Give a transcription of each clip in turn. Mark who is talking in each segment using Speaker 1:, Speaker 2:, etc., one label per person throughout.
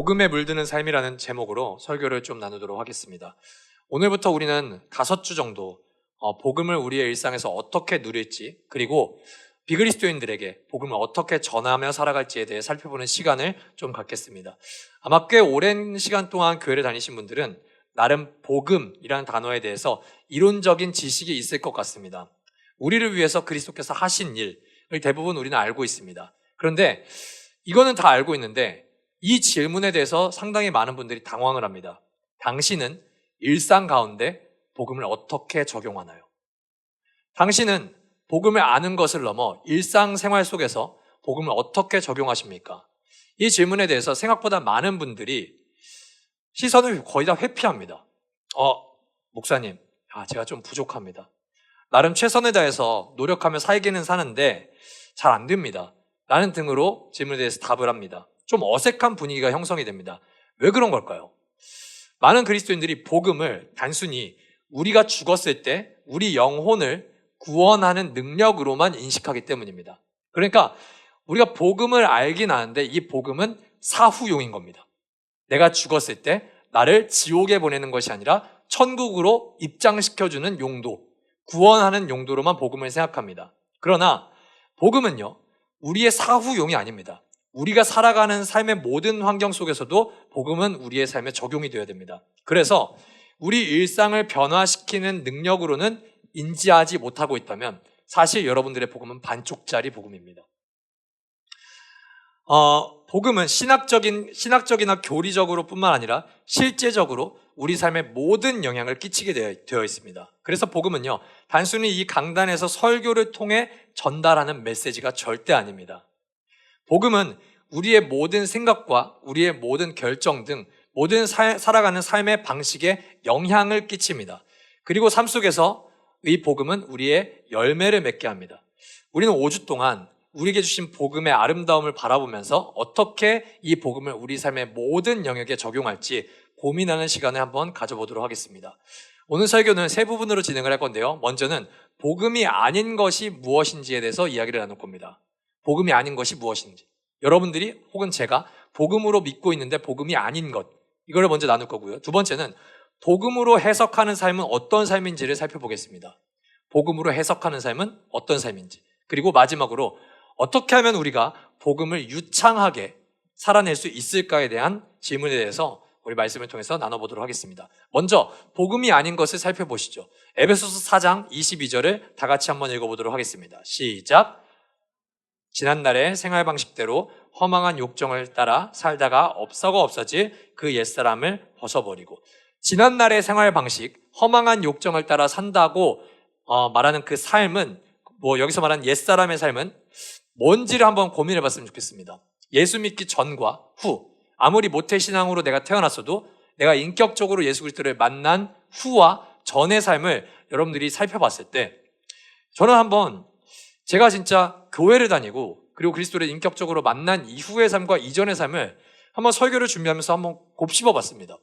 Speaker 1: 복음에 물드는 삶이라는 제목으로 설교를 좀 나누도록 하겠습니다. 오늘부터 우리는 5주 정도 복음을 우리의 일상에서 어떻게 누릴지, 그리고 비그리스도인들에게 복음을 어떻게 전하며 살아갈지에 대해 살펴보는 시간을 좀 갖겠습니다. 아마 꽤 오랜 시간 동안 교회를 다니신 분들은 나름 복음이라는 단어에 대해서 이론적인 지식이 있을 것 같습니다. 우리를 위해서 그리스도께서 하신 일을 대부분 우리는 알고 있습니다. 그런데 이거는 다 알고 있는데 이 질문에 대해서 상당히 많은 분들이 당황을 합니다. 당신은 일상 가운데 복음을 어떻게 적용하나요? 당신은 복음을 아는 것을 넘어 일상생활 속에서 복음을 어떻게 적용하십니까? 이 질문에 대해서 생각보다 많은 분들이 시선을 거의 다 회피합니다. 목사님, 제가 좀 부족합니다. 나름 최선을 다해서 노력하며 살기는 사는데 잘 안 됩니다. 라는 등으로 질문에 대해서 답을 합니다. 좀 어색한 분위기가 형성이 됩니다. 왜 그런 걸까요? 많은 그리스도인들이 복음을 단순히 우리가 죽었을 때 우리 영혼을 구원하는 능력으로만 인식하기 때문입니다. 그러니까 우리가 복음을 알긴 아는데 이 복음은 사후용인 겁니다. 내가 죽었을 때 나를 지옥에 보내는 것이 아니라 천국으로 입장시켜주는 용도, 구원하는 용도로만 복음을 생각합니다. 그러나 복음은요, 우리의 사후용이 아닙니다. 우리가 살아가는 삶의 모든 환경 속에서도 복음은 우리의 삶에 적용이 되어야 됩니다. 그래서 우리 일상을 변화시키는 능력으로는 인지하지 못하고 있다면 사실 여러분들의 복음은 반쪽짜리 복음입니다. 복음은 신학적이나 교리적으로 뿐만 아니라 실제적으로 우리 삶에 모든 영향을 끼치게 되어 있습니다. 그래서 복음은요, 단순히 이 강단에서 설교를 통해 전달하는 메시지가 절대 아닙니다. 복음은 우리의 모든 생각과 우리의 모든 결정 등 모든 살아가는 삶의 방식에 영향을 끼칩니다. 그리고 삶 속에서 이 복음은 우리의 열매를 맺게 합니다. 우리는 5주 동안 우리에게 주신 복음의 아름다움을 바라보면서 어떻게 이 복음을 우리 삶의 모든 영역에 적용할지 고민하는 시간을 한번 가져보도록 하겠습니다. 오늘 설교는 세 부분으로 진행을 할 건데요. 먼저는 복음이 아닌 것이 무엇인지에 대해서 이야기를 나눌 겁니다. 복음이 아닌 것이 무엇인지. 여러분들이 혹은 제가 복음으로 믿고 있는데 복음이 아닌 것, 이걸 먼저 나눌 거고요. 두 번째는 복음으로 해석하는 삶은 어떤 삶인지를 살펴보겠습니다. 복음으로 해석하는 삶은 어떤 삶인지. 그리고 마지막으로 어떻게 하면 우리가 복음을 유창하게 살아낼 수 있을까에 대한 질문에 대해서 우리 말씀을 통해서 나눠보도록 하겠습니다. 먼저 복음이 아닌 것을 살펴보시죠. 에베소서 4장 22절을 다 같이 한번 읽어보도록 하겠습니다. 시작! 지난날의 생활 방식대로 허망한 욕정을 따라 살다가 없어가 없어질 그 옛사람을 벗어버리고, 지난날의 생활 방식, 허망한 욕정을 따라 산다고 말하는 그 삶은, 여기서 말하는 옛사람의 삶은 뭔지를 한번 고민해 봤으면 좋겠습니다. 예수 믿기 전과 후, 아무리 모태신앙으로 내가 태어났어도 내가 인격적으로 예수 그리스도를 만난 후와 전의 삶을 여러분들이 살펴봤을 때, 저는 한번 제가 진짜 교회를 다니고 그리고 그리스도를 인격적으로 만난 이후의 삶과 이전의 삶을 한번 설교를 준비하면서 한번 곱씹어 봤습니다.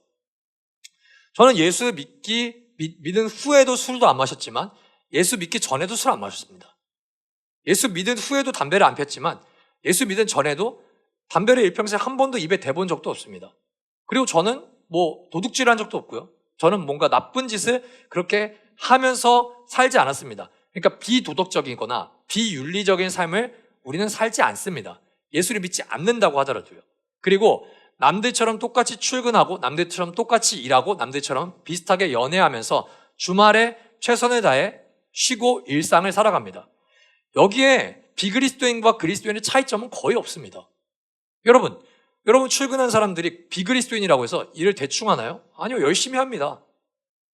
Speaker 1: 저는 예수 믿은 후에도 술도 안 마셨지만 예수 믿기 전에도 술 안 마셨습니다. 예수 믿은 후에도 담배를 안 폈지만 예수 믿은 전에도 담배를 일평생 한 번도 입에 대본 적도 없습니다. 그리고 저는 도둑질한 적도 없고요. 저는 뭔가 나쁜 짓을 그렇게 하면서 살지 않았습니다. 그러니까 비도덕적이거나 비윤리적인 삶을 우리는 살지 않습니다. 예수를 믿지 않는다고 하더라도요. 그리고 남들처럼 똑같이 출근하고 남들처럼 똑같이 일하고 남들처럼 비슷하게 연애하면서 주말에 최선을 다해 쉬고 일상을 살아갑니다. 여기에 비그리스도인과 그리스도인의 차이점은 거의 없습니다. 여러분 출근한 사람들이 비그리스도인이라고 해서 일을 대충 하나요? 아니요, 열심히 합니다.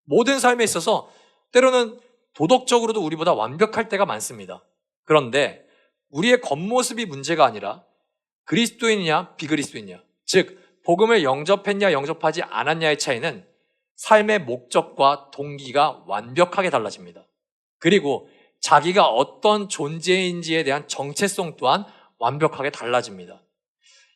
Speaker 1: 모든 삶에 있어서 때로는 도덕적으로도 우리보다 완벽할 때가 많습니다. 그런데 우리의 겉모습이 문제가 아니라 그리스도인이냐 비그리스도인이냐, 즉 복음을 영접했냐 영접하지 않았냐의 차이는 삶의 목적과 동기가 완벽하게 달라집니다. 그리고 자기가 어떤 존재인지에 대한 정체성 또한 완벽하게 달라집니다.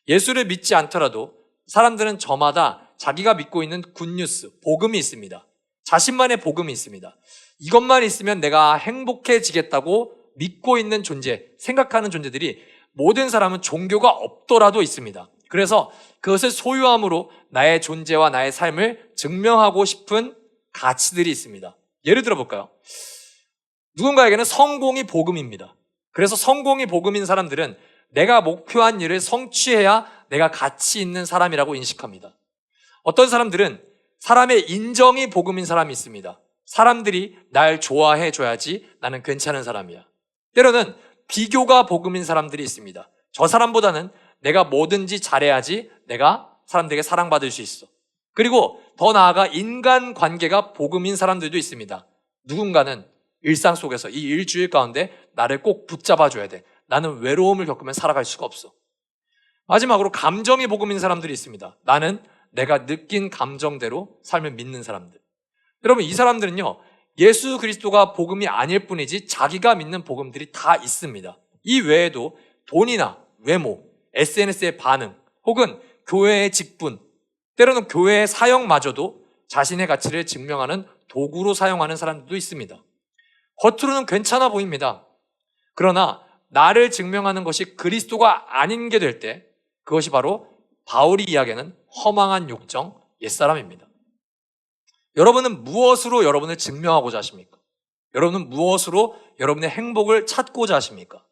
Speaker 1: 예수를 믿지 않더라도 사람들은 저마다 자기가 믿고 있는 굿뉴스, 복음이 있습니다. 자신만의 복음이 있습니다. 이것만 있으면 내가 행복해지겠다고 믿고 있는 존재, 생각하는 존재들이 모든 사람은 종교가 없더라도 있습니다. 그래서 그것을 소유함으로 나의 존재와 나의 삶을 증명하고 싶은 가치들이 있습니다. 예를 들어 볼까요? 누군가에게는 성공이 복음입니다. 그래서 성공이 복음인 사람들은 내가 목표한 일을 성취해야 내가 가치 있는 사람이라고 인식합니다. 어떤 사람들은 사람의 인정이 복음인 사람이 있습니다. 사람들이 날 좋아해 줘야지 나는 괜찮은 사람이야. 때로는 비교가 복음인 사람들이 있습니다. 저 사람보다는 내가 뭐든지 잘해야지 내가 사람들에게 사랑받을 수 있어. 그리고 더 나아가 인간관계가 복음인 사람들도 있습니다. 누군가는 일상 속에서 이 일주일 가운데 나를 꼭 붙잡아줘야 돼. 나는 외로움을 겪으면 살아갈 수가 없어. 마지막으로 감정이 복음인 사람들이 있습니다. 나는 내가 느낀 감정대로 삶을 믿는 사람들. 여러분, 이 사람들은요, 예수 그리스도가 복음이 아닐 뿐이지 자기가 믿는 복음들이 다 있습니다. 이 외에도 돈이나 외모, SNS의 반응, 혹은 교회의 직분, 때로는 교회의 사역마저도 자신의 가치를 증명하는 도구로 사용하는 사람들도 있습니다. 겉으로는 괜찮아 보입니다. 그러나 나를 증명하는 것이 그리스도가 아닌 게 될 때 그것이 바로 바울이 이야기하는 허망한 욕정, 옛사람입니다. 여러분은 무엇으로 여러분을 증명하고자 하십니까? 여러분은 무엇으로 여러분의 행복을 찾고자 하십니까?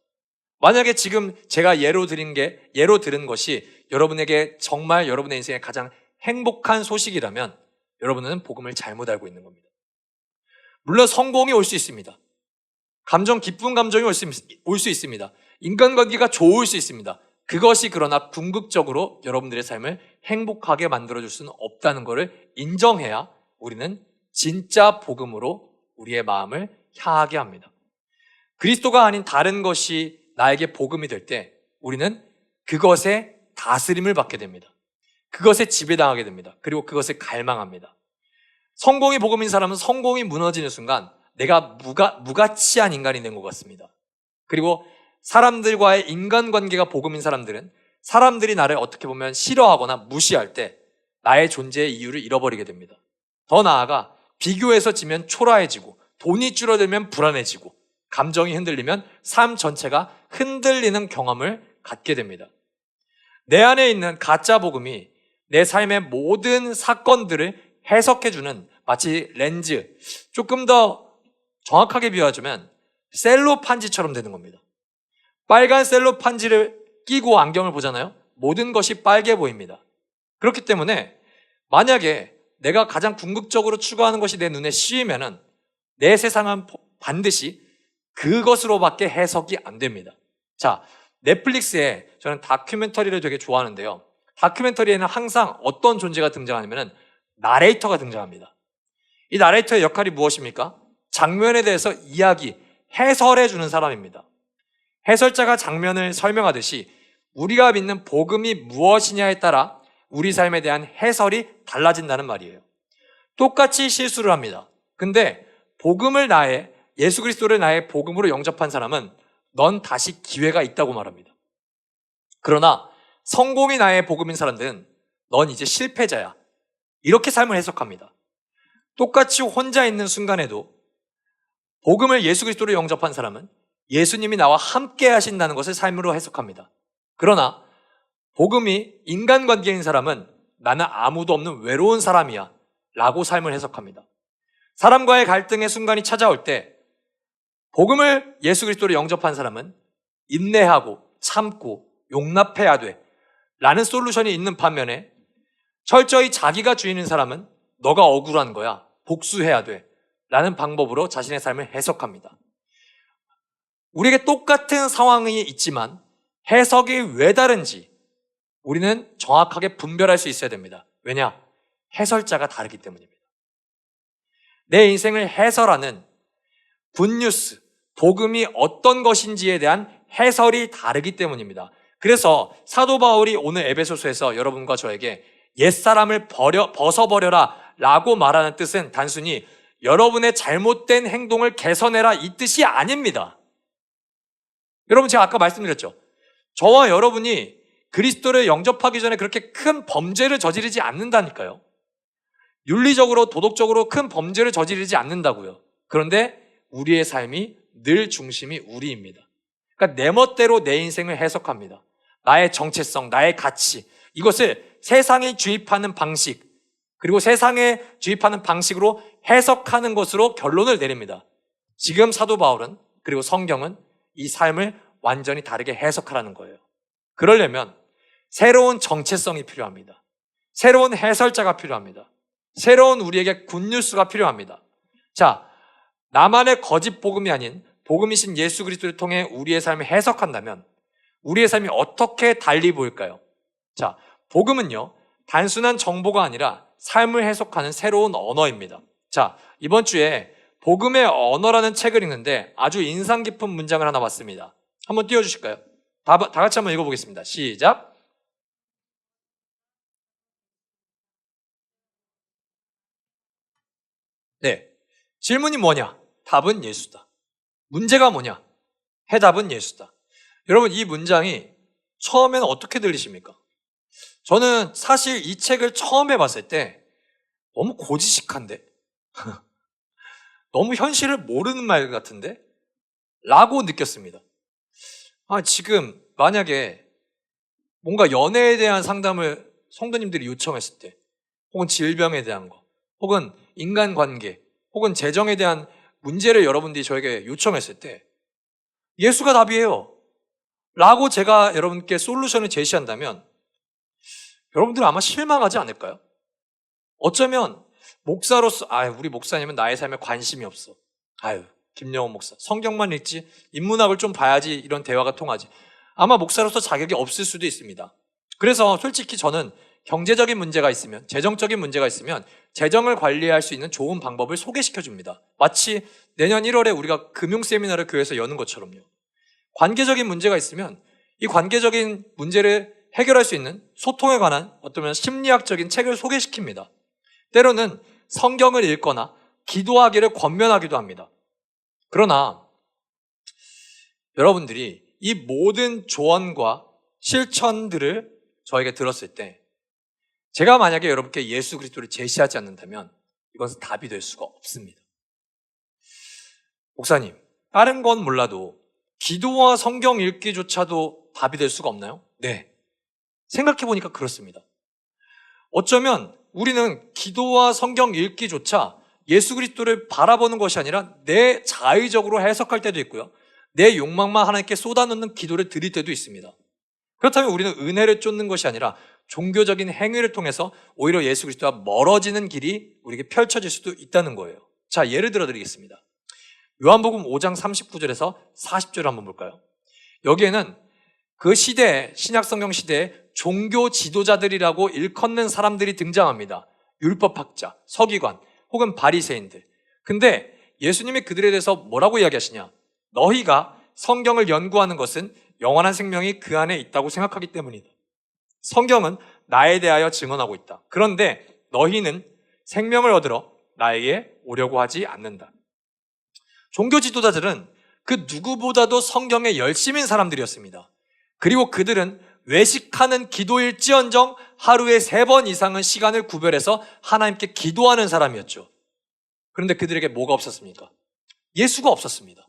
Speaker 1: 만약에 지금 제가 예로 들은 것이 여러분에게 정말 여러분의 인생의 가장 행복한 소식이라면 여러분은 복음을 잘못 알고 있는 겁니다. 물론 성공이 올 수 있습니다. 기쁜 감정이 올 수 있습니다. 인간관계가 좋을 수 있습니다. 그것이 그러나 궁극적으로 여러분들의 삶을 행복하게 만들어줄 수는 없다는 것을 인정해야 우리는 진짜 복음으로 우리의 마음을 향하게 합니다. 그리스도가 아닌 다른 것이 나에게 복음이 될 때 우리는 그것에 다스림을 받게 됩니다. 그것에 지배당하게 됩니다. 그리고 그것을 갈망합니다. 성공이 복음인 사람은 성공이 무너지는 순간 내가 무가치한 인간이 된 것 같습니다. 그리고 사람들과의 인간관계가 복음인 사람들은 사람들이 나를 어떻게 보면 싫어하거나 무시할 때 나의 존재의 이유를 잃어버리게 됩니다. 더 나아가 비교해서 지면 초라해지고 돈이 줄어들면 불안해지고 감정이 흔들리면 삶 전체가 흔들리는 경험을 갖게 됩니다. 내 안에 있는 가짜 복음이 내 삶의 모든 사건들을 해석해주는 마치 렌즈, 조금 더 정확하게 비유하자면 셀로판지처럼 되는 겁니다. 빨간 셀로판지를 끼고 안경을 보잖아요. 모든 것이 빨개 보입니다. 그렇기 때문에 만약에 내가 가장 궁극적으로 추구하는 것이 내 눈에 씌이면은 내 세상은 반드시 그것으로밖에 해석이 안 됩니다. 자, 넷플릭스에 저는 다큐멘터리를 되게 좋아하는데요. 다큐멘터리에는 항상 어떤 존재가 등장하냐면은 나레이터가 등장합니다. 이 나레이터의 역할이 무엇입니까? 장면에 대해서 해설해 주는 사람입니다. 해설자가 장면을 설명하듯이 우리가 믿는 복음이 무엇이냐에 따라 우리 삶에 대한 해설이 달라진다는 말이에요. 똑같이 실수를 합니다. 근데 예수 그리스도를 나의 복음으로 영접한 사람은 넌 다시 기회가 있다고 말합니다. 그러나 성공이 나의 복음인 사람들은 넌 이제 실패자야. 이렇게 삶을 해석합니다. 똑같이 혼자 있는 순간에도 복음을 예수 그리스도로 영접한 사람은 예수님이 나와 함께 하신다는 것을 삶으로 해석합니다. 그러나 복음이 인간관계인 사람은 나는 아무도 없는 외로운 사람이야 라고 삶을 해석합니다. 사람과의 갈등의 순간이 찾아올 때 복음을 예수 그리스도로 영접한 사람은 인내하고 참고 용납해야 돼 라는 솔루션이 있는 반면에 철저히 자기가 주인인 사람은 너가 억울한 거야, 복수해야 돼 라는 방법으로 자신의 삶을 해석합니다. 우리에게 똑같은 상황이 있지만 해석이 왜 다른지 우리는 정확하게 분별할 수 있어야 됩니다. 왜냐? 해설자가 다르기 때문입니다. 내 인생을 해설하는 굿뉴스, 복음이 어떤 것인지에 대한 해설이 다르기 때문입니다. 그래서 사도 바울이 오늘 에베소서에서 여러분과 저에게 옛사람을 벗어버려라 라고 말하는 뜻은 단순히 여러분의 잘못된 행동을 개선해라 이 뜻이 아닙니다. 여러분, 제가 아까 말씀드렸죠. 저와 여러분이 그리스도를 영접하기 전에 그렇게 큰 범죄를 저지르지 않는다니까요. 윤리적으로 도덕적으로 큰 범죄를 저지르지 않는다고요. 그런데 우리의 삶이 늘 중심이 우리입니다. 그러니까 내 멋대로 내 인생을 해석합니다. 나의 정체성, 나의 가치, 이것을 세상이 주입하는 방식, 그리고 세상에 주입하는 방식으로 해석하는 것으로 결론을 내립니다. 지금 사도 바울은, 그리고 성경은 이 삶을 완전히 다르게 해석하라는 거예요. 그러려면 새로운 정체성이 필요합니다. 새로운 해설자가 필요합니다. 새로운 우리에게 굿뉴스가 필요합니다. 자, 나만의 거짓 복음이 아닌 복음이신 예수 그리스도를 통해 우리의 삶을 해석한다면 우리의 삶이 어떻게 달리 보일까요? 자, 복음은요, 단순한 정보가 아니라 삶을 해석하는 새로운 언어입니다. 자, 이번 주에 복음의 언어라는 책을 읽는데 아주 인상 깊은 문장을 하나 봤습니다. 한번 띄워주실까요? 다 같이 한번 읽어보겠습니다. 시작. 네. 질문이 뭐냐? 답은 예수다. 문제가 뭐냐? 해답은 예수다. 여러분, 이 문장이 처음에는 어떻게 들리십니까? 저는 사실 이 책을 처음에 봤을 때 너무 고지식한데? 너무 현실을 모르는 말 같은데? 라고 느꼈습니다. 지금 만약에 뭔가 연애에 대한 상담을 성도님들이 요청했을 때, 혹은 질병에 대한 거, 혹은 인간관계, 혹은 재정에 대한 문제를 여러분들이 저에게 요청했을 때 예수가 답이에요 라고 제가 여러분께 솔루션을 제시한다면 여러분들은 아마 실망하지 않을까요? 어쩌면 목사로서 우리 목사님은 나의 삶에 관심이 없어. 김영원 목사 성경만 읽지 인문학을 좀 봐야지 이런 대화가 통하지. 아마 목사로서 자격이 없을 수도 있습니다. 그래서 솔직히 저는 경제적인 문제가 있으면, 재정적인 문제가 있으면 재정을 관리할 수 있는 좋은 방법을 소개시켜 줍니다. 마치 내년 1월에 우리가 금융 세미나를 교회에서 여는 것처럼요. 관계적인 문제가 있으면 이 관계적인 문제를 해결할 수 있는 소통에 관한 어떤 심리학적인 책을 소개시킵니다. 때로는 성경을 읽거나 기도하기를 권면하기도 합니다. 그러나 여러분들이 이 모든 조언과 실천들을 저에게 들었을 때 제가 만약에 여러분께 예수 그리스도를 제시하지 않는다면 이것은 답이 될 수가 없습니다. 목사님, 다른 건 몰라도 기도와 성경 읽기조차도 답이 될 수가 없나요? 네. 생각해보니까 그렇습니다. 어쩌면 우리는 기도와 성경 읽기조차 예수 그리스도를 바라보는 것이 아니라 내 자의적으로 해석할 때도 있고요. 내 욕망만 하나님께 쏟아놓는 기도를 드릴 때도 있습니다. 그렇다면 우리는 은혜를 쫓는 것이 아니라 종교적인 행위를 통해서 오히려 예수 그리스도와 멀어지는 길이 우리에게 펼쳐질 수도 있다는 거예요. 자, 예를 들어 드리겠습니다. 요한복음 5장 39절에서 40절을 한번 볼까요? 여기에는 그 시대에, 신약성경 시대에 종교 지도자들이라고 일컫는 사람들이 등장합니다. 율법학자, 서기관, 혹은 바리새인들. 근데 예수님이 그들에 대해서 뭐라고 이야기하시냐? 너희가 성경을 연구하는 것은 영원한 생명이 그 안에 있다고 생각하기 때문이다. 성경은 나에 대하여 증언하고 있다. 그런데 너희는 생명을 얻으러 나에게 오려고 하지 않는다. 종교 지도자들은 그 누구보다도 성경에 열심인 사람들이었습니다. 그리고 그들은 외식하는 기도일지언정 하루에 3번 이상은 시간을 구별해서 하나님께 기도하는 사람이었죠. 그런데 그들에게 뭐가 없었습니까? 예수가 없었습니다.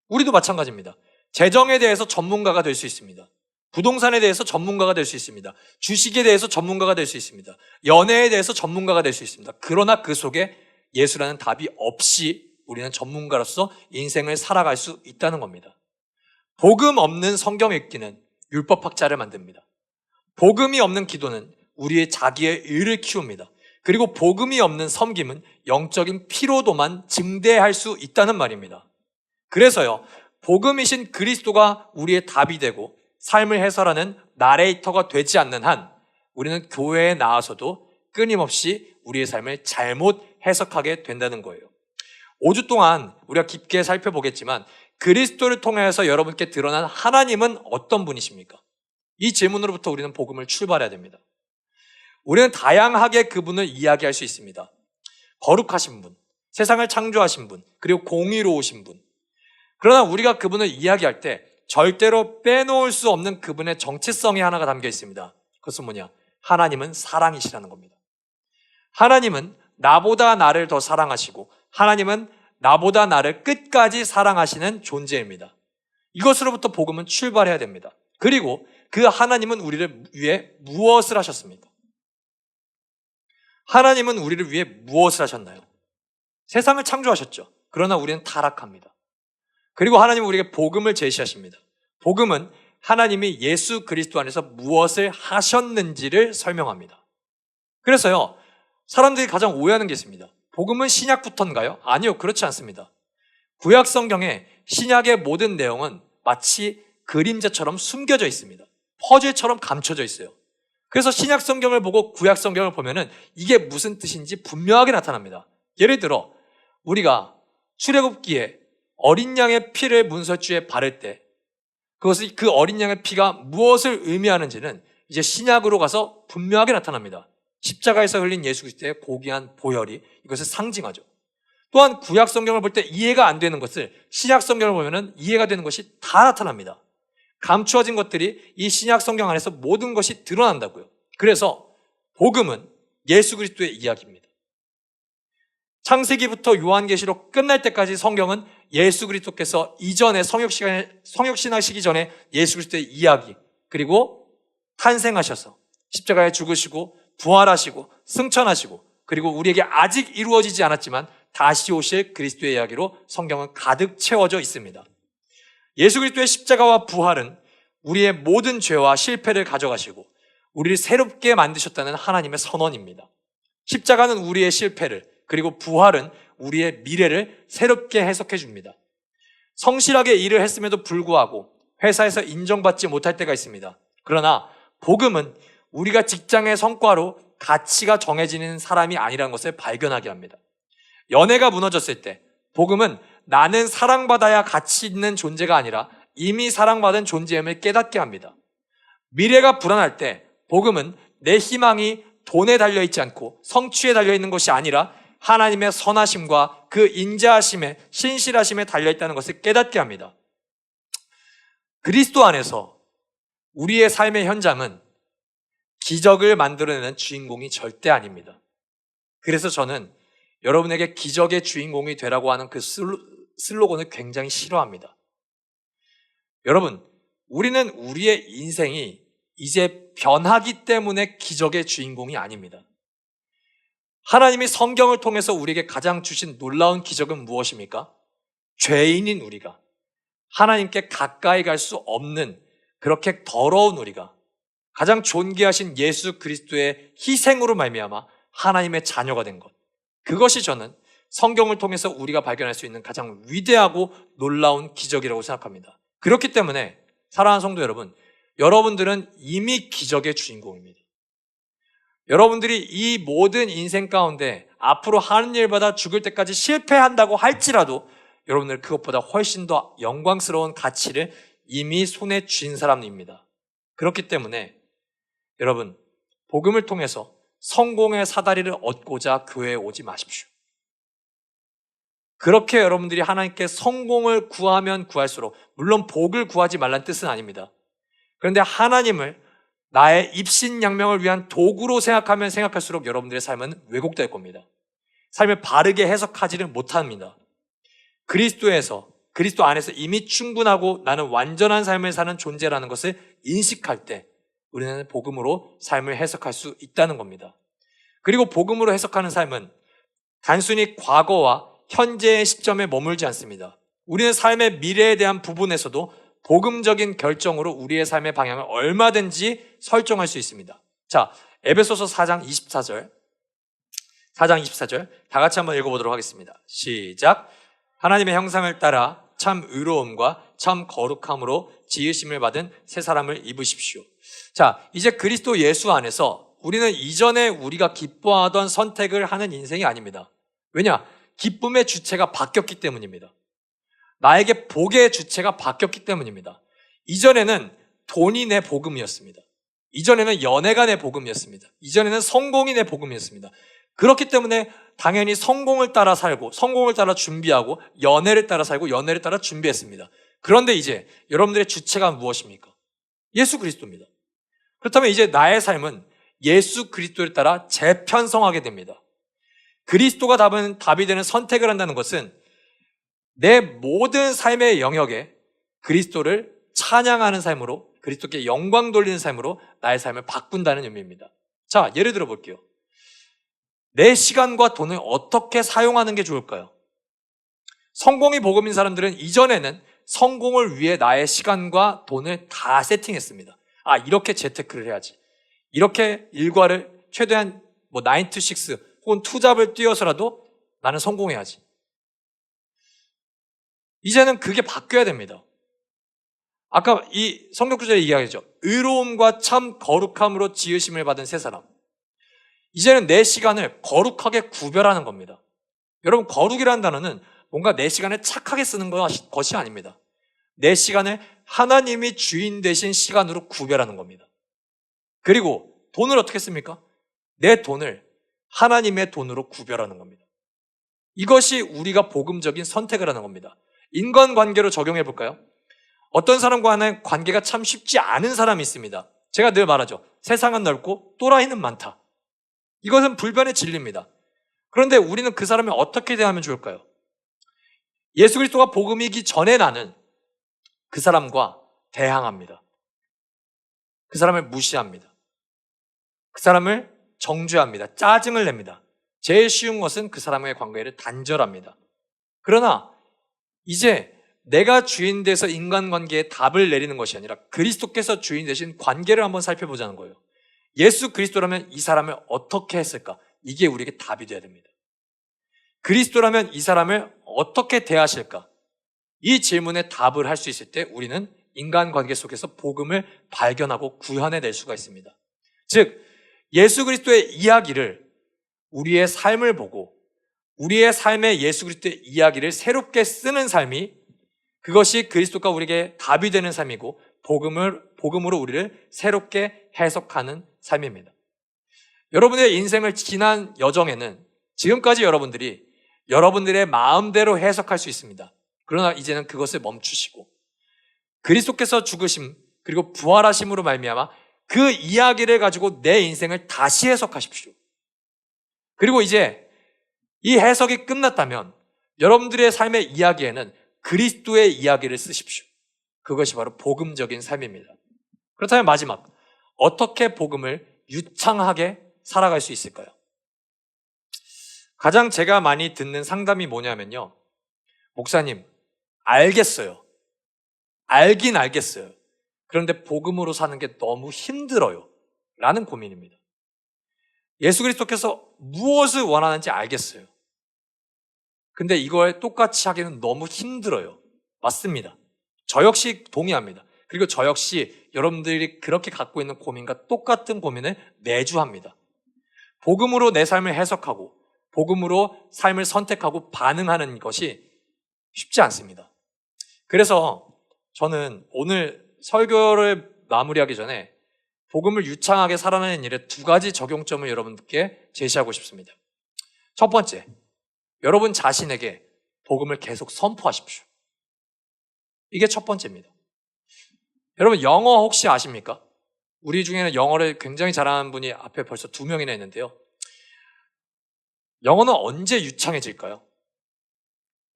Speaker 1: 우리도 마찬가지입니다. 재정에 대해서 전문가가 될 수 있습니다. 부동산에 대해서 전문가가 될 수 있습니다. 주식에 대해서 전문가가 될 수 있습니다. 연애에 대해서 전문가가 될 수 있습니다. 그러나 그 속에 예수라는 답이 없이 우리는 전문가로서 인생을 살아갈 수 있다는 겁니다. 복음 없는 성경 읽기는 율법학자를 만듭니다. 복음이 없는 기도는 우리의 자기의 의를 키웁니다. 그리고 복음이 없는 섬김은 영적인 피로도만 증대할 수 있다는 말입니다. 그래서요, 복음이신 그리스도가 우리의 답이 되고 삶을 해설하는 나레이터가 되지 않는 한 우리는 교회에 나와서도 끊임없이 우리의 삶을 잘못 해석하게 된다는 거예요. 5주 동안 우리가 깊게 살펴보겠지만 그리스도를 통해서 여러분께 드러난 하나님은 어떤 분이십니까? 이 질문으로부터 우리는 복음을 출발해야 됩니다. 우리는 다양하게 그분을 이야기할 수 있습니다. 거룩하신 분, 세상을 창조하신 분, 그리고 공의로우신 분. 그러나 우리가 그분을 이야기할 때 절대로 빼놓을 수 없는 그분의 정체성이 하나가 담겨 있습니다. 그것은 뭐냐? 하나님은 사랑이시라는 겁니다. 하나님은 나보다 나를 더 사랑하시고 하나님은 나보다 나를 끝까지 사랑하시는 존재입니다. 이것으로부터 복음은 출발해야 됩니다. 그리고 그 하나님은 우리를 위해 무엇을 하셨습니까? 하나님은 우리를 위해 무엇을 하셨나요? 세상을 창조하셨죠. 그러나 우리는 타락합니다. 그리고 하나님은 우리에게 복음을 제시하십니다. 복음은 하나님이 예수 그리스도 안에서 무엇을 하셨는지를 설명합니다. 그래서요, 사람들이 가장 오해하는 게 있습니다. 복음은 신약부터인가요? 아니요, 그렇지 않습니다. 구약 성경에 신약의 모든 내용은 마치 그림자처럼 숨겨져 있습니다. 퍼즐처럼 감춰져 있어요. 그래서 신약 성경을 보고 구약 성경을 보면은 이게 무슨 뜻인지 분명하게 나타납니다. 예를 들어 우리가 출애굽기에 어린 양의 피를 문설주에 바를 때 그것이 그 어린 양의 피가 무엇을 의미하는지는 이제 신약으로 가서 분명하게 나타납니다. 십자가에서 흘린 예수 그리스도의 고귀한 보혈이 이것을 상징하죠. 또한 구약 성경을 볼 때 이해가 안 되는 것을 신약 성경을 보면은 이해가 되는 것이 다 나타납니다. 감추어진 것들이 이 신약 성경 안에서 모든 것이 드러난다고요. 그래서 복음은 예수 그리스도의 이야기입니다. 창세기부터 요한계시록 끝날 때까지 성경은 예수 그리스도께서 이전에 성육신하시기 전에 예수 그리스도의 이야기, 그리고 탄생하셔서 십자가에 죽으시고 부활하시고 승천하시고 그리고 우리에게 아직 이루어지지 않았지만 다시 오실 그리스도의 이야기로 성경은 가득 채워져 있습니다. 예수 그리스도의 십자가와 부활은 우리의 모든 죄와 실패를 가져가시고 우리를 새롭게 만드셨다는 하나님의 선언입니다. 십자가는 우리의 실패를, 그리고 부활은 우리의 미래를 새롭게 해석해 줍니다. 성실하게 일을 했음에도 불구하고 회사에서 인정받지 못할 때가 있습니다. 그러나 복음은 우리가 직장의 성과로 가치가 정해지는 사람이 아니라는 것을 발견하게 합니다. 연애가 무너졌을 때 복음은 나는 사랑받아야 가치 있는 존재가 아니라 이미 사랑받은 존재임을 깨닫게 합니다. 미래가 불안할 때 복음은 내 희망이 돈에 달려있지 않고 성취에 달려있는 것이 아니라 하나님의 선하심과 그 인자하심에, 신실하심에 달려있다는 것을 깨닫게 합니다. 그리스도 안에서 우리의 삶의 현장은 기적을 만들어내는 주인공이 절대 아닙니다. 그래서 저는 여러분에게 기적의 주인공이 되라고 하는 그 슬로건을 굉장히 싫어합니다. 여러분, 우리는 우리의 인생이 이제 변하기 때문에 기적의 주인공이 아닙니다. 하나님이 성경을 통해서 우리에게 가장 주신 놀라운 기적은 무엇입니까? 죄인인 우리가, 하나님께 가까이 갈 수 없는 그렇게 더러운 우리가 가장 존귀하신 예수 그리스도의 희생으로 말미암아 하나님의 자녀가 된 것, 그것이 저는 성경을 통해서 우리가 발견할 수 있는 가장 위대하고 놀라운 기적이라고 생각합니다. 그렇기 때문에 사랑하는 성도 여러분, 여러분들은 이미 기적의 주인공입니다. 여러분들이 이 모든 인생 가운데 앞으로 하는 일마다 죽을 때까지 실패한다고 할지라도 여러분들 그것보다 훨씬 더 영광스러운 가치를 이미 손에 쥔 사람입니다. 그렇기 때문에 여러분, 복음을 통해서 성공의 사다리를 얻고자 교회에 오지 마십시오. 그렇게 여러분들이 하나님께 성공을 구하면 구할수록, 물론 복을 구하지 말라는 뜻은 아닙니다. 그런데 하나님을 나의 입신양명을 위한 도구로 생각하면 생각할수록 여러분들의 삶은 왜곡될 겁니다. 삶을 바르게 해석하지를 못합니다. 그리스도 안에서 이미 충분하고 나는 완전한 삶을 사는 존재라는 것을 인식할 때 우리는 복음으로 삶을 해석할 수 있다는 겁니다. 그리고 복음으로 해석하는 삶은 단순히 과거와 현재의 시점에 머물지 않습니다. 우리는 삶의 미래에 대한 부분에서도 복음적인 결정으로 우리의 삶의 방향을 얼마든지 설정할 수 있습니다. 자, 에베소서 4장 24절 다 같이 한번 읽어보도록 하겠습니다. 시작. 하나님의 형상을 따라 참 의로움과 참 거룩함으로 지으심을 받은 새 사람을 입으십시오. 자, 이제 그리스도 예수 안에서 우리는 이전에 우리가 기뻐하던 선택을 하는 인생이 아닙니다. 왜냐? 기쁨의 주체가 바뀌었기 때문입니다. 나에게 복의 주체가 바뀌었기 때문입니다. 이전에는 돈이 내 복음이었습니다. 이전에는 연애가 내 복음이었습니다. 이전에는 성공이 내 복음이었습니다. 그렇기 때문에 당연히 성공을 따라 살고, 성공을 따라 준비하고, 연애를 따라 살고, 연애를 따라 준비했습니다. 그런데 이제 여러분들의 주체가 무엇입니까? 예수 그리스도입니다. 그렇다면 이제 나의 삶은 예수 그리스도를 따라 재편성하게 됩니다. 그리스도가 답이 되는 선택을 한다는 것은 내 모든 삶의 영역에 그리스도를 찬양하는 삶으로 그리스도께 영광 돌리는 삶으로 나의 삶을 바꾼다는 의미입니다. 자, 예를 들어 볼게요. 내 시간과 돈을 어떻게 사용하는 게 좋을까요? 성공이 복음인 사람들은 이전에는 성공을 위해 나의 시간과 돈을 다 세팅했습니다. 아, 이렇게 재테크를 해야지. 이렇게 일과를 최대한 9 to 6 혹은 투잡을 뛰어서라도 나는 성공해야지. 이제는 그게 바뀌어야 됩니다. 아까 이 성경 구절에 이야기했죠. 의로움과 참 거룩함으로 지으심을 받은 세 사람. 이제는 내 시간을 거룩하게 구별하는 겁니다. 여러분, 거룩이라는 단어는 뭔가 내 시간을 착하게 쓰는 것이 아닙니다. 내 시간을 하나님이 주인 되신 시간으로 구별하는 겁니다. 그리고 돈을 어떻게 씁니까? 내 돈을 하나님의 돈으로 구별하는 겁니다. 이것이 우리가 복음적인 선택을 하는 겁니다. 인간관계로 적용해 볼까요? 어떤 사람과는 관계가 참 쉽지 않은 사람이 있습니다. 제가 늘 말하죠. 세상은 넓고 또라이는 많다. 이것은 불변의 진리입니다. 그런데 우리는 그 사람을 어떻게 대하면 좋을까요? 예수 그리스도가 복음이기 전에 나는 그 사람과 대항합니다. 그 사람을 무시합니다. 그 사람을 정죄합니다. 짜증을 냅니다. 제일 쉬운 것은 그 사람과의 관계를 단절합니다. 그러나 이제 내가 주인 돼서 인간관계에 답을 내리는 것이 아니라 그리스도께서 주인 되신 관계를 한번 살펴보자는 거예요. 예수 그리스도라면 이 사람을 어떻게 했을까? 이게 우리에게 답이 돼야 됩니다. 그리스도라면 이 사람을 어떻게 대하실까? 이 질문에 답을 할 수 있을 때 우리는 인간관계 속에서 복음을 발견하고 구현해낼 수가 있습니다. 즉, 예수 그리스도의 이야기를 우리의 삶을 보고 우리의 삶에 예수 그리스도의 이야기를 새롭게 쓰는 삶이 그것이 그리스도가 우리에게 답이 되는 삶이고 복음으로 우리를 새롭게 해석하는 삶입니다. 여러분의 인생을 지난 여정에는 지금까지 여러분들의 마음대로 해석할 수 있습니다. 그러나 이제는 그것을 멈추시고 그리스도께서 죽으심 그리고 부활하심으로 말미암아 그 이야기를 가지고 내 인생을 다시 해석하십시오. 그리고 이제 이 해석이 끝났다면 여러분들의 삶의 이야기에는 그리스도의 이야기를 쓰십시오. 그것이 바로 복음적인 삶입니다. 그렇다면 마지막, 어떻게 복음을 유창하게 살아갈 수 있을까요? 가장 제가 많이 듣는 상담이 뭐냐면요. 목사님, 알겠어요. 알긴 알겠어요. 그런데 복음으로 사는 게 너무 힘들어요. 라는 고민입니다. 예수 그리스도께서 무엇을 원하는지 알겠어요. 근데 이걸 똑같이 하기는 너무 힘들어요. 맞습니다. 저 역시 동의합니다. 그리고 저 역시 여러분들이 그렇게 갖고 있는 고민과 똑같은 고민을 매주 합니다. 복음으로 내 삶을 해석하고 복음으로 삶을 선택하고 반응하는 것이 쉽지 않습니다. 그래서 저는 오늘 설교를 마무리하기 전에 복음을 유창하게 살아내는 일에 2가지 적용점을 여러분께 제시하고 싶습니다. 첫 번째, 여러분 자신에게 복음을 계속 선포하십시오. 이게 첫 번째입니다. 여러분 영어 혹시 아십니까? 우리 중에는 영어를 굉장히 잘하는 분이 앞에 벌써 2명이나 있는데요. 영어는 언제 유창해질까요?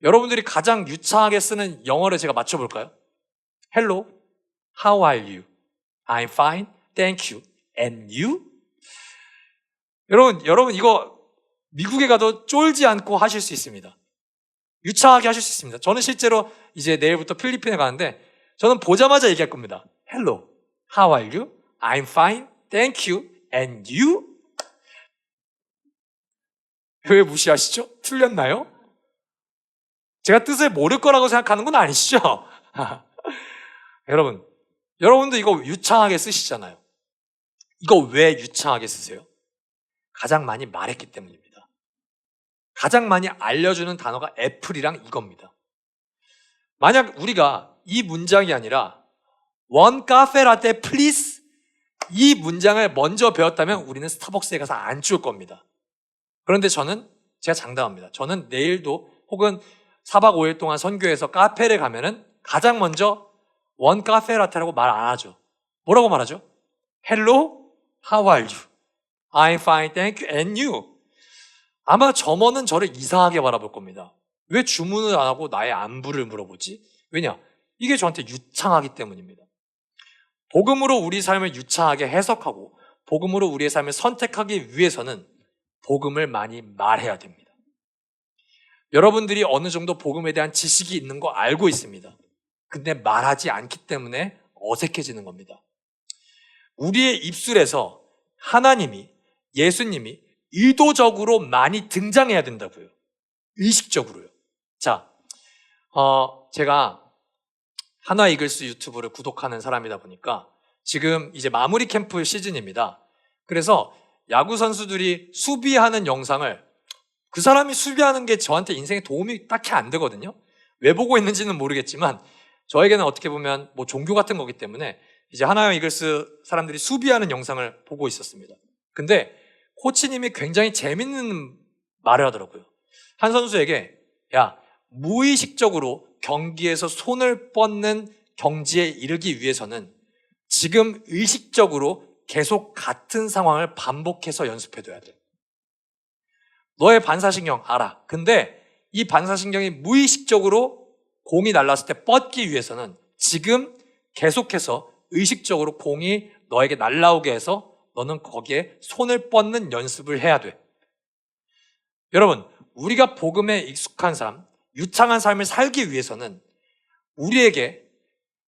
Speaker 1: 여러분들이 가장 유창하게 쓰는 영어를 제가 맞춰볼까요? Hello, how are you? I'm fine, thank you. And you? 여러분 이거 미국에 가도 쫄지 않고 하실 수 있습니다. 유창하게 하실 수 있습니다. 저는 실제로 이제 내일부터 필리핀에 가는데 저는 보자마자 얘기할 겁니다. Hello, how are you? I'm fine, thank you. And you? 왜 무시하시죠? 틀렸나요? 제가 뜻을 모를 거라고 생각하는 건 아니시죠? 여러분도 이거 유창하게 쓰시잖아요. 이거 왜 유창하게 쓰세요? 가장 많이 말했기 때문입니다. 가장 많이 알려주는 단어가 애플이랑 이겁니다. 만약 우리가 이 문장이 아니라 one cafe latte please 이 문장을 먼저 배웠다면 우리는 스타벅스에 가서 안 줄 겁니다. 그런데 제가 장담합니다. 저는 내일도 혹은 4박 5일 동안 선교해서 카페를 가면은 가장 먼저 원 카페 라테라고 말 안 하죠. 뭐라고 말하죠? Hello, how are you? I'm fine, thank you, and you. 아마 점원은 저를 이상하게 바라볼 겁니다. 왜 주문을 안 하고 나의 안부를 물어보지? 왜냐? 이게 저한테 유창하기 때문입니다. 복음으로 우리 삶을 유창하게 해석하고 복음으로 우리의 삶을 선택하기 위해서는 복음을 많이 말해야 됩니다. 여러분들이 어느 정도 복음에 대한 지식이 있는 거 알고 있습니다. 근데 말하지 않기 때문에 어색해지는 겁니다. 우리의 입술에서 하나님이, 예수님이 의도적으로 많이 등장해야 된다고요. 의식적으로요. 자, 제가 한화 이글스 유튜브를 구독하는 사람이다 보니까 지금 이제 마무리 캠프 시즌입니다. 그래서 야구 선수들이 수비하는 영상을, 그 사람이 수비하는 게 저한테 인생에 도움이 딱히 안 되거든요. 왜 보고 있는지는 모르겠지만 저에게는 어떻게 보면 뭐 종교 같은 거기 때문에 이제 한화 이글스 사람들이 수비하는 영상을 보고 있었습니다. 근데 코치님이 굉장히 재밌는 말을 하더라고요. 한 선수에게, 야, 무의식적으로 경기에서 손을 뻗는 경지에 이르기 위해서는 지금 의식적으로 계속 같은 상황을 반복해서 연습해둬야 돼. 너의 반사신경 알아. 근데 이 반사신경이 무의식적으로 공이 날랐을 때 뻗기 위해서는 지금 계속해서 의식적으로 공이 너에게 날라오게 해서 너는 거기에 손을 뻗는 연습을 해야 돼. 여러분, 우리가 복음에 익숙한 삶, 유창한 삶을 살기 위해서는 우리에게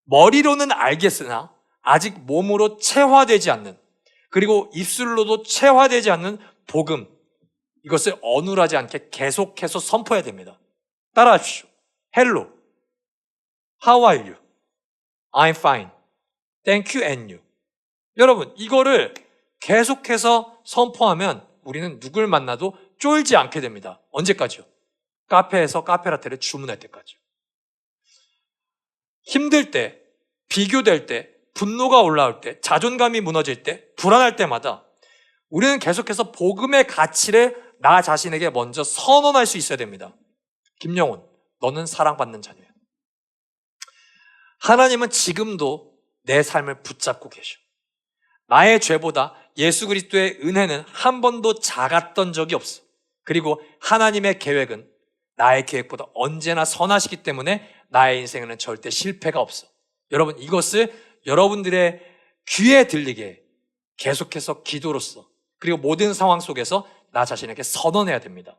Speaker 1: 머리로는 알겠으나 아직 몸으로 체화되지 않는, 그리고 입술로도 체화되지 않는 복음, 이것을 어눌하지 않게 계속해서 선포해야 됩니다. 따라하십시오. Hello. How are you? I'm fine. Thank you and you. 여러분, 이거를 계속해서 선포하면 우리는 누굴 만나도 쫄지 않게 됩니다. 언제까지요? 카페에서 카페라테를 주문할 때까지요. 힘들 때, 비교될 때, 분노가 올라올 때, 자존감이 무너질 때, 불안할 때마다 우리는 계속해서 복음의 가치를 나 자신에게 먼저 선언할 수 있어야 됩니다. 김영훈, 너는 사랑받는 자녀야. 하나님은 지금도 내 삶을 붙잡고 계셔. 나의 죄보다 예수 그리스도의 은혜는 한 번도 작았던 적이 없어. 그리고 하나님의 계획은 나의 계획보다 언제나 선하시기 때문에 나의 인생에는 절대 실패가 없어. 여러분, 이것을 여러분들의 귀에 들리게 계속해서 기도로써, 그리고 모든 상황 속에서 나 자신에게 선언해야 됩니다.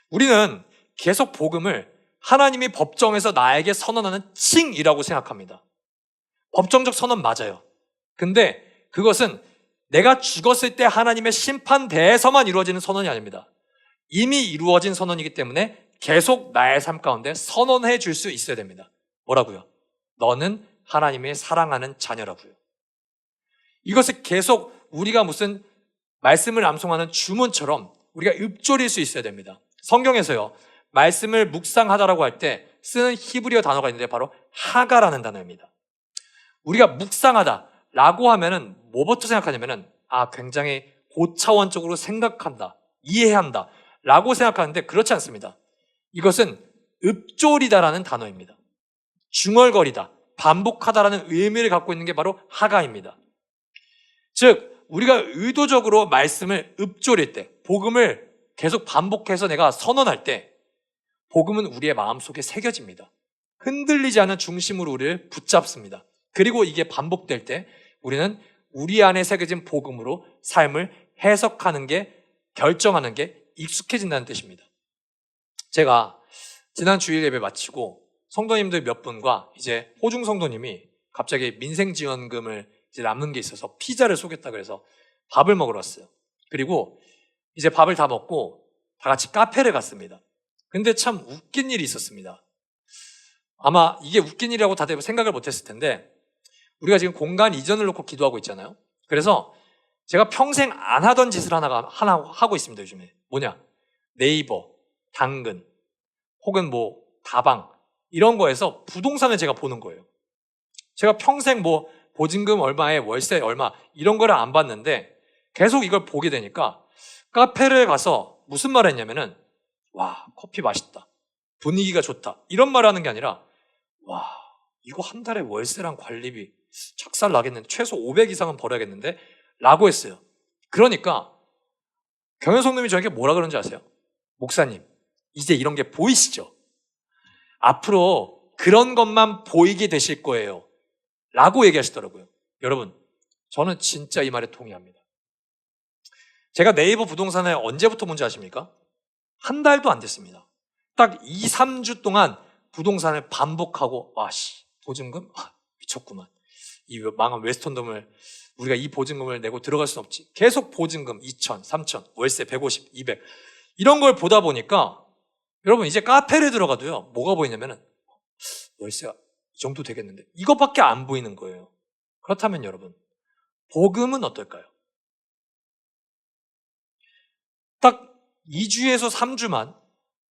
Speaker 1: 우리는 계속 복음을 하나님이 법정에서 나에게 선언하는 칭이라고 생각합니다. 법정적 선언 맞아요. 근데 그것은 내가 죽었을 때 하나님의 심판대에서만 이루어지는 선언이 아닙니다. 이미 이루어진 선언이기 때문에 계속 나의 삶 가운데 선언해 줄 수 있어야 됩니다. 뭐라고요? 너는 하나님의 사랑하는 자녀라고요. 이것을 계속 우리가 무슨 말씀을 암송하는 주문처럼 우리가 읊조릴 수 있어야 됩니다. 성경에서요, 말씀을 묵상하다라고 할 때 쓰는 히브리어 단어가 있는데 바로 하가라는 단어입니다. 우리가 묵상하다라고 하면은 뭐부터 생각하냐면은 굉장히 고차원적으로 생각한다, 이해한다 라고 생각하는데 그렇지 않습니다. 이것은 읊조리다라는 단어입니다. 중얼거리다, 반복하다라는 의미를 갖고 있는 게 바로 하가입니다. 즉 우리가 의도적으로 말씀을 읊조릴 때, 복음을 계속 반복해서 내가 선언할 때 복음은 우리의 마음속에 새겨집니다. 흔들리지 않은 중심으로 우리를 붙잡습니다. 그리고 이게 반복될 때 우리는 우리 안에 새겨진 복음으로 삶을 해석하는 게, 결정하는 게 익숙해진다는 뜻입니다. 제가 지난 주일 예배 마치고 성도님들 몇 분과 이제 호중 성도님이 갑자기 민생지원금을 이제 남는 게 있어서 피자를 쏘겠다 그래서 밥을 먹으러 왔어요. 그리고 이제 밥을 다 먹고 다 같이 카페를 갔습니다. 근데 참 웃긴 일이 있었습니다. 아마 이게 웃긴 일이라고 다들 생각을 못했을 텐데 우리가 지금 공간 이전을 놓고 기도하고 있잖아요. 그래서 제가 평생 안 하던 짓을 하나 하고 있습니다. 요즘에 뭐냐, 네이버, 당근 혹은 뭐 다방 이런 거에서 부동산을 제가 보는 거예요. 제가 평생 뭐 보증금 얼마에 월세 얼마 이런 거를 안 봤는데 계속 이걸 보게 되니까 카페를 가서 무슨 말을 했냐면은 와, 커피 맛있다, 분위기가 좋다 이런 말을 하는 게 아니라 와, 이거 한 달에 월세랑 관리비 착살 나겠는데 최소 500 이상은 벌어야겠는데 라고 했어요. 그러니까 경현성님이 저에게 뭐라 그런지 아세요? 목사님, 이제 이런 게 보이시죠? 앞으로 그런 것만 보이게 되실 거예요 라고 얘기하시더라고요. 여러분, 저는 진짜 이 말에 동의합니다. 제가 네이버 부동산에 언제부터 뭔지 아십니까? 한 달도 안 됐습니다. 딱 2, 3주 동안 부동산을 반복하고 보증금? 미쳤구만. 이 망한 웨스턴돔을 우리가 이 보증금을 내고 들어갈 수는 없지. 계속 보증금 2천, 3천, 월세 150, 200 이런 걸 보다 보니까 여러분 이제 카페를 들어가도요. 뭐가 보이냐면은 월세가 이 정도 되겠는데 이것밖에 안 보이는 거예요. 그렇다면 여러분 복음은 어떨까요? 딱 2주에서 3주만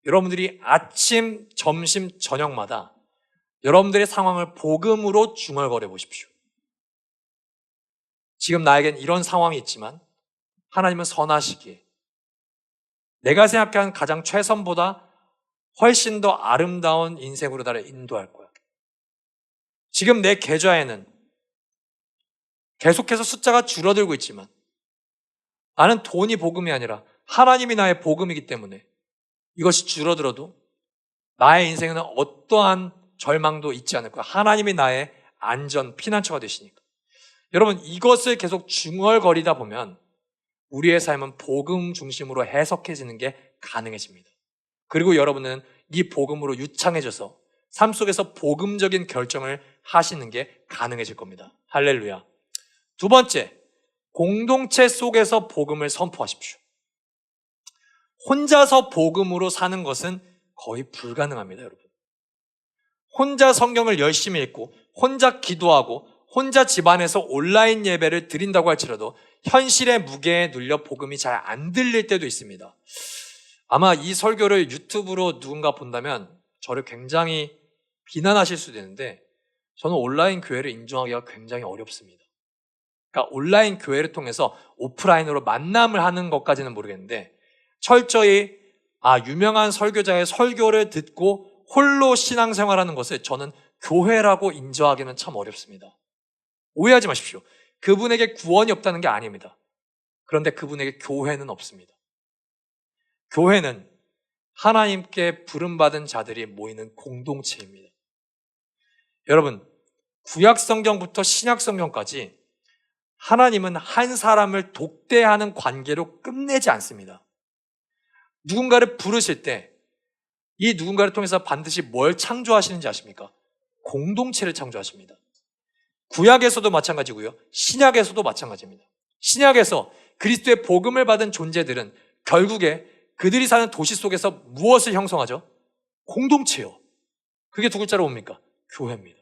Speaker 1: 여러분들이 아침, 점심, 저녁마다 여러분들의 상황을 복음으로 중얼거려 보십시오. 지금 나에겐 이런 상황이 있지만 하나님은 선하시기에 내가 생각한 가장 최선보다 훨씬 더 아름다운 인생으로 나를 인도할 거야. 지금 내 계좌에는 계속해서 숫자가 줄어들고 있지만 나는 돈이 복음이 아니라 하나님이 나의 복음이기 때문에 이것이 줄어들어도 나의 인생에는 어떠한 절망도 있지 않을 거야. 하나님이 나의 안전, 피난처가 되시니까. 여러분 이것을 계속 중얼거리다 보면 우리의 삶은 복음 중심으로 해석해지는 게 가능해집니다. 그리고 여러분은 이 복음으로 유창해져서 삶 속에서 복음적인 결정을 하시는 게 가능해질 겁니다. 할렐루야. 두 번째, 공동체 속에서 복음을 선포하십시오. 혼자서 복음으로 사는 것은 거의 불가능합니다, 여러분. 혼자 성경을 열심히 읽고 혼자 기도하고 혼자 집안에서 온라인 예배를 드린다고 할지라도 현실의 무게에 눌려 복음이 잘 안 들릴 때도 있습니다. 아마 이 설교를 유튜브로 누군가 본다면 저를 굉장히 비난하실 수도 있는데 저는 온라인 교회를 인정하기가 굉장히 어렵습니다. 그러니까 온라인 교회를 통해서 오프라인으로 만남을 하는 것까지는 모르겠는데 철저히 유명한 설교자의 설교를 듣고 홀로 신앙생활하는 것을 저는 교회라고 인정하기는 참 어렵습니다. 오해하지 마십시오. 그분에게 구원이 없다는 게 아닙니다. 그런데 그분에게 교회는 없습니다. 교회는 하나님께 부름받은 자들이 모이는 공동체입니다. 여러분, 구약성경부터 신약성경까지 하나님은 한 사람을 독대하는 관계로 끝내지 않습니다. 누군가를 부르실 때 이 누군가를 통해서 반드시 뭘 창조하시는지 아십니까? 공동체를 창조하십니다. 구약에서도 마찬가지고요. 신약에서도 마찬가지입니다. 신약에서 그리스도의 복음을 받은 존재들은 결국에 그들이 사는 도시 속에서 무엇을 형성하죠? 공동체요. 그게 두 글자로 뭡니까? 교회입니다.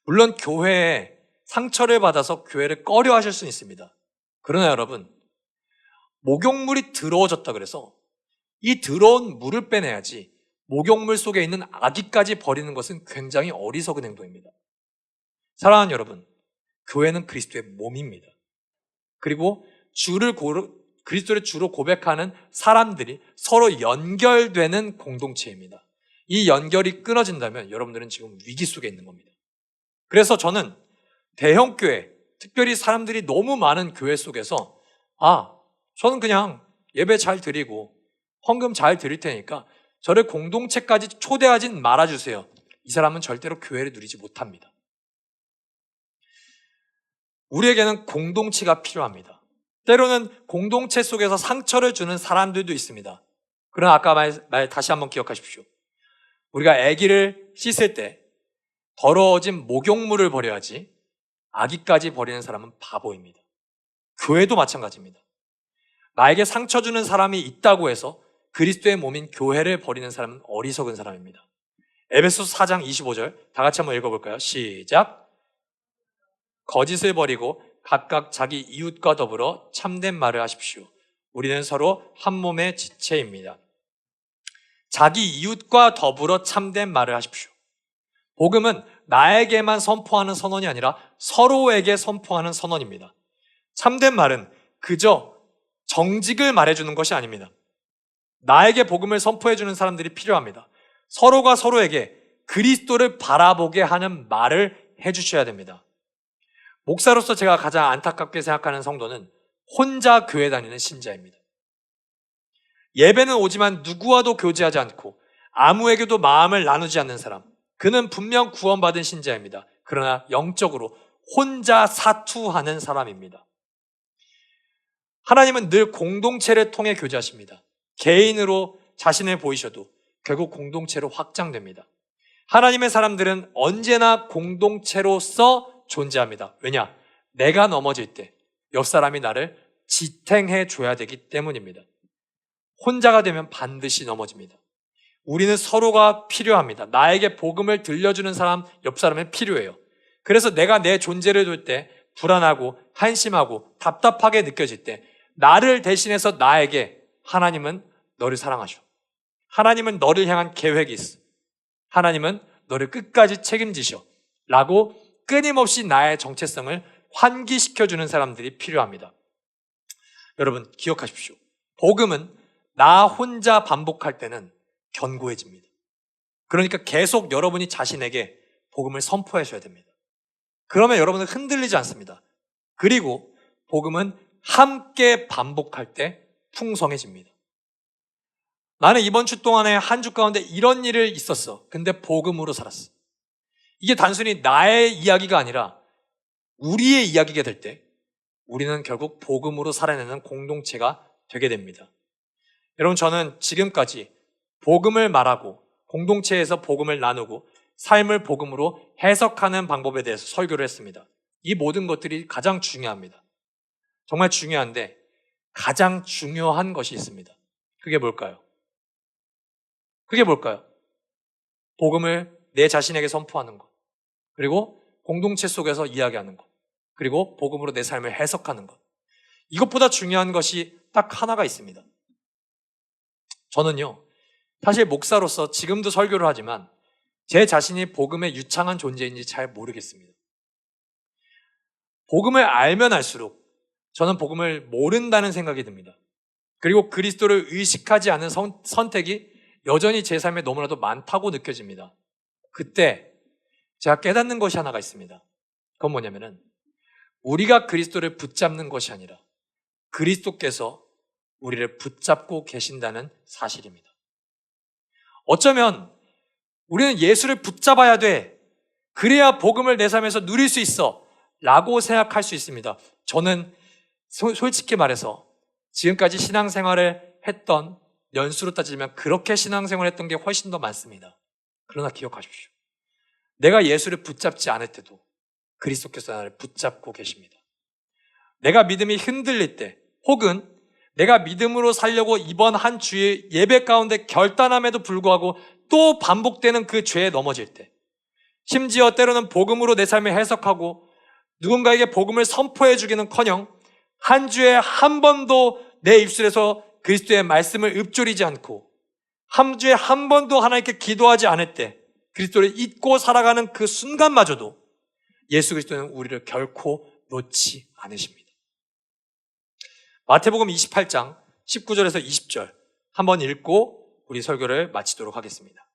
Speaker 1: 물론 교회에 상처를 받아서 교회를 꺼려 하실 수는 있습니다. 그러나 여러분, 목욕물이 더러워졌다 그래서 이 더러운 물을 빼내야지 목욕물 속에 있는 아기까지 버리는 것은 굉장히 어리석은 행동입니다. 사랑하는 여러분, 교회는 그리스도의 몸입니다. 그리고 그리스도를 주로 고백하는 사람들이 서로 연결되는 공동체입니다. 이 연결이 끊어진다면 여러분들은 지금 위기 속에 있는 겁니다. 그래서 저는 대형교회, 특별히 사람들이 너무 많은 교회 속에서 저는 그냥 예배 잘 드리고 헌금 잘 드릴 테니까 저를 공동체까지 초대하진 말아주세요. 이 사람은 절대로 교회를 누리지 못합니다. 우리에게는 공동체가 필요합니다. 때로는 공동체 속에서 상처를 주는 사람들도 있습니다. 그러나 아까 말 다시 한번 기억하십시오. 우리가 아기를 씻을 때 더러워진 목욕물을 버려야지 아기까지 버리는 사람은 바보입니다. 교회도 마찬가지입니다. 나에게 상처 주는 사람이 있다고 해서 그리스도의 몸인 교회를 버리는 사람은 어리석은 사람입니다. 에베소서 4장 25절 다 같이 한번 읽어볼까요? 시작. 거짓을 버리고 각각 자기 이웃과 더불어 참된 말을 하십시오. 우리는 서로 한 몸의 지체입니다. 자기 이웃과 더불어 참된 말을 하십시오. 복음은 나에게만 선포하는 선언이 아니라 서로에게 선포하는 선언입니다. 참된 말은 그저 정직을 말해주는 것이 아닙니다. 나에게 복음을 선포해주는 사람들이 필요합니다. 서로가 서로에게 그리스도를 바라보게 하는 말을 해주셔야 됩니다. 목사로서 제가 가장 안타깝게 생각하는 성도는 혼자 교회 다니는 신자입니다. 예배는 오지만 누구와도 교제하지 않고 아무에게도 마음을 나누지 않는 사람, 그는 분명 구원받은 신자입니다. 그러나 영적으로 혼자 사투하는 사람입니다. 하나님은 늘 공동체를 통해 교제하십니다. 개인으로 자신을 보이셔도 결국 공동체로 확장됩니다. 하나님의 사람들은 언제나 공동체로서 존재합니다. 왜냐? 내가 넘어질 때 옆 사람이 나를 지탱해 줘야 되기 때문입니다. 혼자가 되면 반드시 넘어집니다. 우리는 서로가 필요합니다. 나에게 복음을 들려주는 사람, 옆 사람은 필요해요. 그래서 내가 내 존재를 둘 때 불안하고 한심하고 답답하게 느껴질 때 나를 대신해서 나에게 하나님은 너를 사랑하셔. 하나님은 너를 향한 계획이 있어. 하나님은 너를 끝까지 책임지셔. 라고 끊임없이 나의 정체성을 환기시켜주는 사람들이 필요합니다. 여러분 기억하십시오. 복음은 나 혼자 반복할 때는 견고해집니다. 그러니까 계속 여러분이 자신에게 복음을 선포하셔야 됩니다. 그러면 여러분은 흔들리지 않습니다. 그리고 복음은 함께 반복할 때 풍성해집니다. 나는 이번 주 동안에 한 주 가운데 이런 일이 있었어. 근데 복음으로 살았어. 이게 단순히 나의 이야기가 아니라 우리의 이야기가 될 때 우리는 결국 복음으로 살아내는 공동체가 되게 됩니다. 여러분 저는 지금까지 복음을 말하고 공동체에서 복음을 나누고 삶을 복음으로 해석하는 방법에 대해서 설교를 했습니다. 이 모든 것들이 가장 중요합니다. 정말 중요한데 가장 중요한 것이 있습니다. 그게 뭘까요? 그게 뭘까요? 복음을 내 자신에게 선포하는 것, 그리고 공동체 속에서 이야기하는 것, 그리고 복음으로 내 삶을 해석하는 것. 이것보다 중요한 것이 딱 하나가 있습니다. 저는요, 사실 목사로서 지금도 설교를 하지만 제 자신이 복음의 유창한 존재인지 잘 모르겠습니다. 복음을 알면 알수록 저는 복음을 모른다는 생각이 듭니다. 그리고 그리스도를 의식하지 않은 선택이 여전히 제 삶에 너무나도 많다고 느껴집니다. 그때 제가 깨닫는 것이 하나가 있습니다. 그건 뭐냐면은 우리가 그리스도를 붙잡는 것이 아니라 그리스도께서 우리를 붙잡고 계신다는 사실입니다. 어쩌면 우리는 예수를 붙잡아야 돼. 그래야 복음을 내 삶에서 누릴 수 있어. 라고 생각할 수 있습니다. 저는 솔직히 말해서 지금까지 신앙생활을 했던 연수로 따지면 그렇게 신앙생활을 했던 게 훨씬 더 많습니다. 그러나 기억하십시오. 내가 예수를 붙잡지 않을 때도 그리스도께서 나를 붙잡고 계십니다. 내가 믿음이 흔들릴 때 혹은 내가 믿음으로 살려고 이번 한 주의 예배 가운데 결단함에도 불구하고 또 반복되는 그 죄에 넘어질 때 심지어 때로는 복음으로 내 삶을 해석하고 누군가에게 복음을 선포해 주기는커녕 한 주에 한 번도 내 입술에서 그리스도의 말씀을 읊조리지 않고 한 주에 한 번도 하나님께 기도하지 않을 때 그리스도를 잊고 살아가는 그 순간마저도 예수 그리스도는 우리를 결코 놓지 않으십니다. 마태복음 28장 19절에서 20절 한번 읽고 우리 설교를 마치도록 하겠습니다.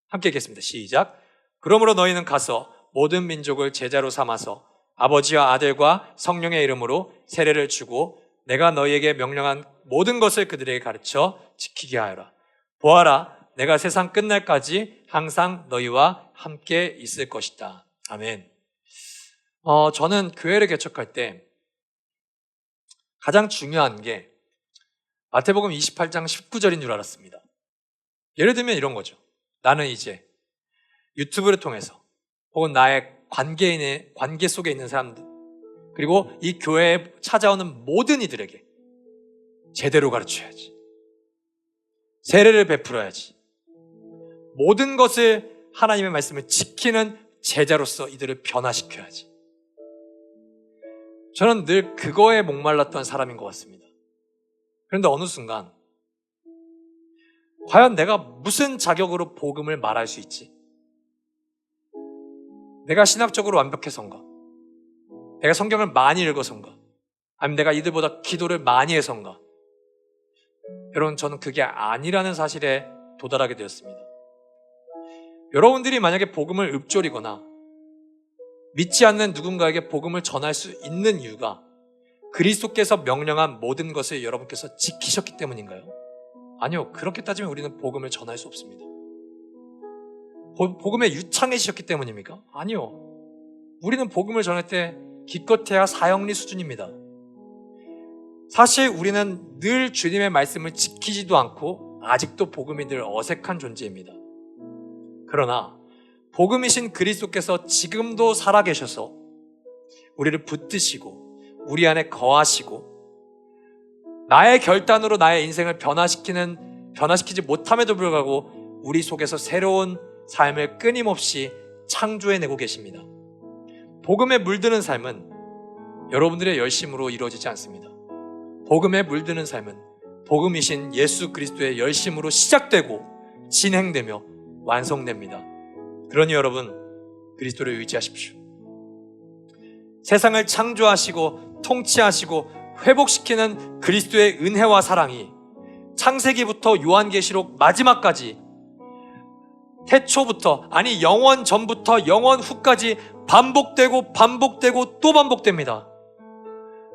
Speaker 1: 함께 읽겠습니다. 시작. 그러므로 너희는 가서 모든 민족을 제자로 삼아서 아버지와 아들과 성령의 이름으로 세례를 주고 내가 너희에게 명령한 모든 것을 그들에게 가르쳐 지키게 하여라. 보아라, 내가 세상 끝날까지 항상 너희와 함께 있을 것이다. 아멘. 저는 교회를 개척할 때 가장 중요한 게 마태복음 28장 19절인 줄 알았습니다. 예를 들면 이런 거죠. 나는 이제 유튜브를 통해서 혹은 나의 관계 속에 있는 사람들 그리고 이 교회에 찾아오는 모든 이들에게 제대로 가르쳐야지. 세례를 베풀어야지. 모든 것을 하나님의 말씀을 지키는 제자로서 이들을 변화시켜야지. 저는 늘 그거에 목말랐던 사람인 것 같습니다. 그런데 어느 순간 과연 내가 무슨 자격으로 복음을 말할 수 있지? 내가 신학적으로 완벽해서인가? 내가 성경을 많이 읽어서인가? 아니면 내가 이들보다 기도를 많이 해서인가? 여러분, 저는 그게 아니라는 사실에 도달하게 되었습니다. 여러분들이 만약에 복음을 읊조리거나 믿지 않는 누군가에게 복음을 전할 수 있는 이유가 그리스도께서 명령한 모든 것을 여러분께서 지키셨기 때문인가요? 아니요. 그렇게 따지면 우리는 복음을 전할 수 없습니다. 복음에 유창해지셨기 때문입니까? 아니요. 우리는 복음을 전할 때 기껏해야 사형리 수준입니다. 사실 우리는 늘 주님의 말씀을 지키지도 않고 아직도 복음이 늘 어색한 존재입니다. 그러나 복음이신 그리스도께서 지금도 살아계셔서 우리를 붙드시고 우리 안에 거하시고 나의 결단으로 나의 인생을 변화시키지 못함에도 불구하고 우리 속에서 새로운 삶을 끊임없이 창조해내고 계십니다. 복음에 물드는 삶은 여러분들의 열심으로 이루어지지 않습니다. 복음에 물드는 삶은 복음이신 예수 그리스도의 열심으로 시작되고 진행되며 완성됩니다. 그러니 여러분, 그리스도를 의지하십시오. 세상을 창조하시고 통치하시고 회복시키는 그리스도의 은혜와 사랑이 창세기부터 요한계시록 마지막까지 태초부터, 아니 영원 전부터 영원 후까지 반복되고 또 반복됩니다.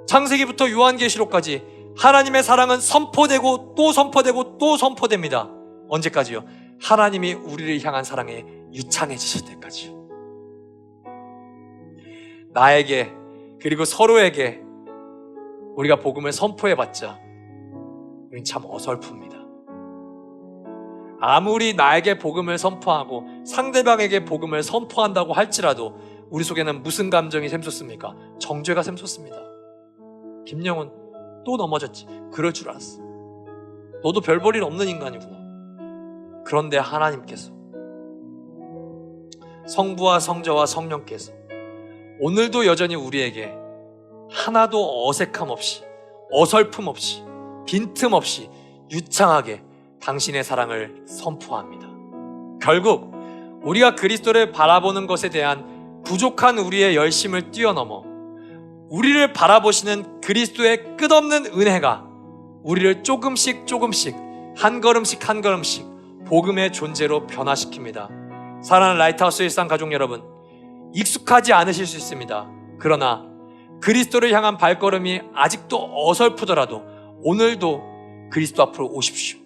Speaker 1: 창세기부터 요한계시록까지 하나님의 사랑은 선포되고 또 선포되고 또 선포됩니다. 언제까지요? 하나님이 우리를 향한 사랑에 유창해지실 때까지요. 나에게 그리고 서로에게 우리가 복음을 선포해봤자 우린 참 어설픕니다. 아무리 나에게 복음을 선포하고 상대방에게 복음을 선포한다고 할지라도 우리 속에는 무슨 감정이 샘솟습니까? 정죄가 샘솟습니다. 김영훈 또 넘어졌지. 그럴 줄 알았어. 너도 별 볼 일 없는 인간이구나. 그런데 하나님께서, 성부와 성자와 성령께서 오늘도 여전히 우리에게 하나도 어색함 없이, 어설픔 없이, 빈틈없이 유창하게 당신의 사랑을 선포합니다. 결국 우리가 그리스도를 바라보는 것에 대한 부족한 우리의 열심을 뛰어넘어 우리를 바라보시는 그리스도의 끝없는 은혜가 우리를 조금씩 한 걸음씩 복음의 존재로 변화시킵니다. 사랑하는 라이트하우스 일상 가족 여러분, 익숙하지 않으실 수 있습니다. 그러나 그리스도를 향한 발걸음이 아직도 어설프더라도 오늘도 그리스도 앞으로 오십시오.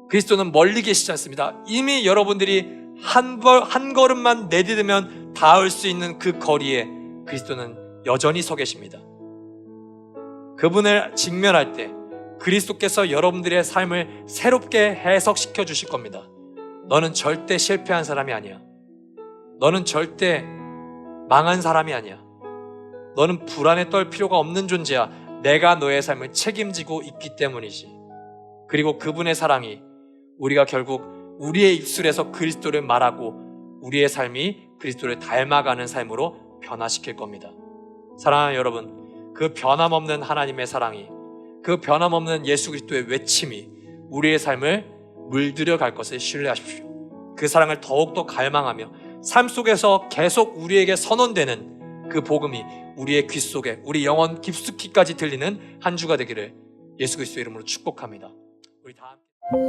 Speaker 1: 그리스도는 멀리 계시지 않습니다. 이미 여러분들이 한 걸음만 내디디면 닿을 수 있는 그 거리에 그리스도는 여전히 서 계십니다. 그분을 직면할 때 그리스도께서 여러분들의 삶을 새롭게 해석시켜 주실 겁니다. 너는 절대 실패한 사람이 아니야. 너는 절대 망한 사람이 아니야. 너는 불안에 떨 필요가 없는 존재야. 내가 너의 삶을 책임지고 있기 때문이지. 그리고 그분의 사랑이 우리가 결국 우리의 입술에서 그리스도를 말하고 우리의 삶이 그리스도를 닮아가는 삶으로 변화시킬 겁니다. 사랑하는 여러분, 그 변함없는 하나님의 사랑이, 그 변함없는 예수 그리스도의 외침이 우리의 삶을 물들여 갈 것을 신뢰하십시오. 그 사랑을 더욱더 갈망하며 삶 속에서 계속 우리에게 선언되는 그 복음이 우리의 귀 속에, 우리 영혼 깊숙이까지 들리는 한 주가 되기를 예수 그리스도 이름으로 축복합니다. 우리 다 함께